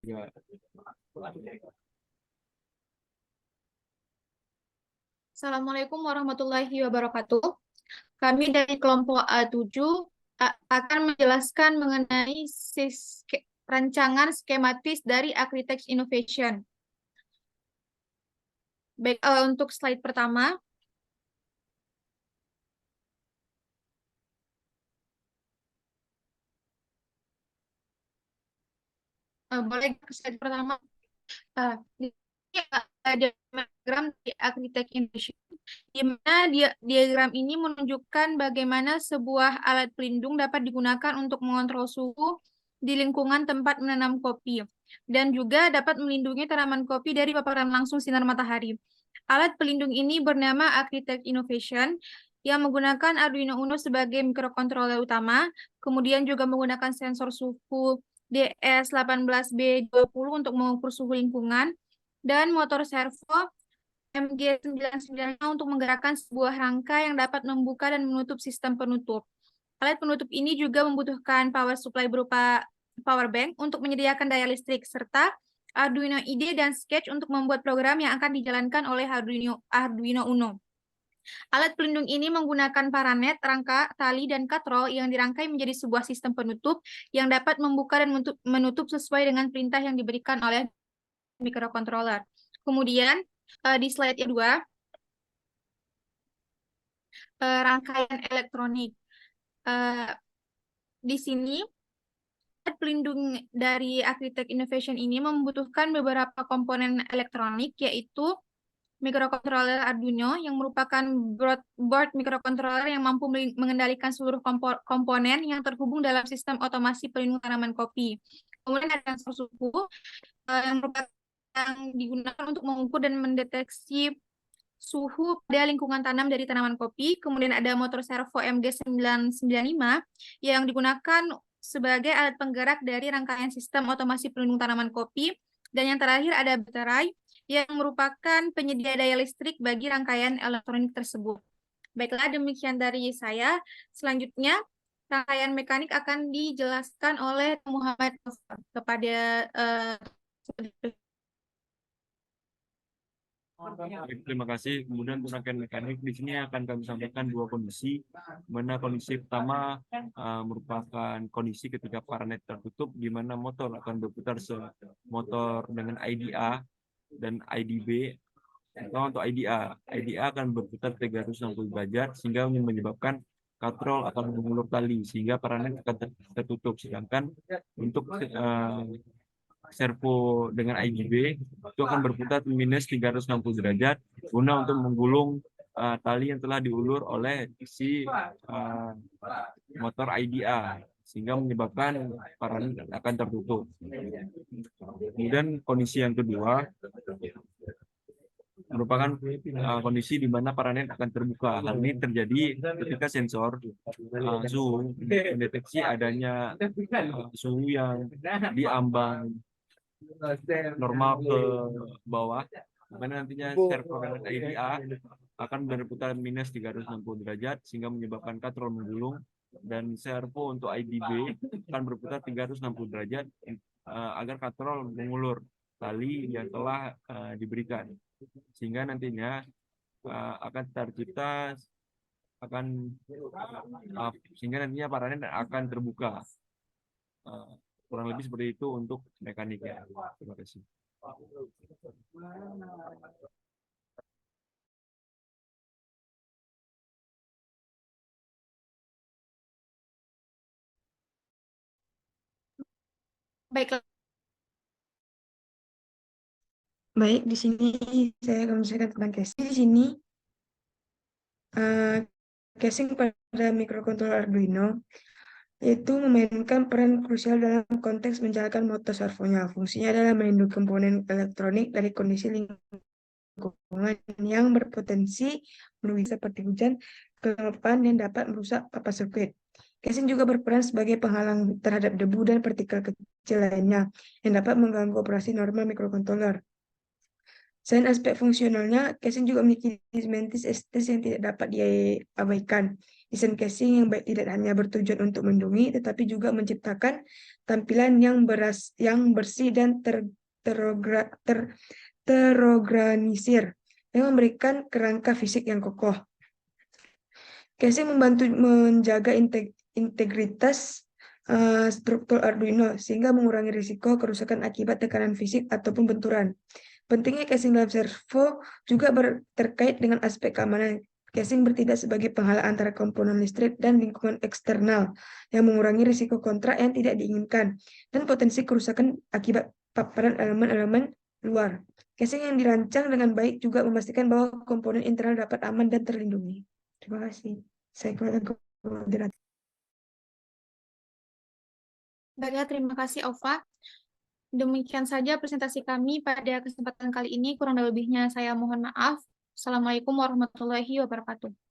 Ya. Assalamualaikum warahmatullahi wabarakatuh. Kami dari kelompok A7 akan menjelaskan mengenai rancangan skematis dari Architect Innovation. Baik, untuk slide pertama, boleh ke slide pertama. Ini ada diagram di Architect Innovation, di mana diagram ini menunjukkan bagaimana sebuah alat pelindung dapat digunakan untuk mengontrol suhu di lingkungan tempat menanam kopi, dan juga dapat melindungi tanaman kopi dari paparan langsung sinar matahari. Alat pelindung ini bernama Architect Innovation, yang menggunakan Arduino Uno sebagai mikrokontroler utama, kemudian juga menggunakan sensor suhu DS18B20 untuk mengukur suhu lingkungan, dan motor servo MG995 untuk menggerakkan sebuah rangka yang dapat membuka dan menutup sistem penutup. Alat penutup ini juga membutuhkan power supply berupa power bank untuk menyediakan daya listrik, serta Arduino IDE dan Sketch untuk membuat program yang akan dijalankan oleh Arduino Uno. Alat pelindung ini menggunakan paranet, rangka, tali, dan katrol yang dirangkai menjadi sebuah sistem penutup yang dapat membuka dan menutup sesuai dengan perintah yang diberikan oleh mikrokontroler. Kemudian, di slide kedua, rangkaian elektronik. Di sini, alat pelindung dari Architect Innovation ini membutuhkan beberapa komponen elektronik, yaitu mikrokontroler Arduino yang merupakan board mikrokontroler yang mampu mengendalikan seluruh komponen yang terhubung dalam sistem otomasi pelindung tanaman kopi. Kemudian ada sensor suhu yang merupakan yang digunakan untuk mengukur dan mendeteksi suhu pada lingkungan tanam dari tanaman kopi. Kemudian ada motor servo MG995 yang digunakan sebagai alat penggerak dari rangkaian sistem otomasi pelindung tanaman kopi. Dan yang terakhir ada baterai yang merupakan penyedia daya listrik bagi rangkaian elektronik tersebut. Baiklah, demikian dari saya. Selanjutnya, rangkaian mekanik akan dijelaskan oleh Muhammad kepada Baik, terima kasih. Kemudian untuk rangkaian mekanik di sini akan kami sampaikan dua kondisi. Mana kondisi pertama merupakan kondisi ketika paranet tertutup, di mana motor akan berputar motor dengan IDA dan IDB. Atau untuk IDA akan berputar 360 derajat sehingga menyebabkan katrol akan mengulur tali sehingga paranet akan tertutup. Sedangkan untuk servo dengan IGB itu akan berputar minus 360 derajat guna untuk menggulung tali yang telah diulur oleh si motor IDA sehingga menyebabkan paranet akan tertutup. Kemudian kondisi yang kedua merupakan kondisi di mana paranet akan terbuka. Hal ini terjadi ketika sensor suhu mendeteksi adanya suhu yang diambang normal ke bawah, mana nantinya servo dengan IDA akan berputar minus 360 derajat sehingga menyebabkan katrol menggulung, dan servo untuk IDB akan berputar 360 derajat agar katrol mengulur tali yang telah diberikan sehingga nantinya akan tercipta sehingga nantinya paranet akan terbuka. Kurang lebih seperti itu untuk mekaniknya. Terima kasih. baiklah. Baik, di sini saya akan menjelaskan tentang casing. Di sini casing pada mikrokontroler Arduino yaitu memainkan peran krusial dalam konteks menjalankan motor servonya. Fungsinya adalah melindungi komponen elektronik dari kondisi lingkungan yang berpotensi merugikan seperti hujan, kegelapan yang dapat merusak papan sirkuit. Casing juga berperan sebagai penghalang terhadap debu dan partikel kecil lainnya yang dapat mengganggu operasi normal mikrokontroler. Selain aspek fungsionalnya, casing juga memiliki dimensi estetis yang tidak dapat diabaikan. Desain casing yang baik tidak hanya bertujuan untuk melindungi, tetapi juga menciptakan tampilan yang bersih dan terorganisir, yang memberikan kerangka fisik yang kokoh. Casing membantu menjaga integritas struktur Arduino sehingga mengurangi risiko kerusakan akibat tekanan fisik ataupun benturan. Pentingnya casing dalam servo juga terkait dengan aspek keamanan. Casing bertindak sebagai penghalang antara komponen listrik dan lingkungan eksternal yang mengurangi risiko kontrak yang tidak diinginkan dan potensi kerusakan akibat paparan elemen-elemen luar. Casing yang dirancang dengan baik juga memastikan bahwa komponen internal dapat aman dan terlindungi. Terima kasih. Saya keluarkan ke moderator. Baiklah, terima kasih Ova. Demikian saja presentasi kami pada kesempatan kali ini. Kurang lebihnya saya mohon maaf. Assalamualaikum warahmatullahi wabarakatuh.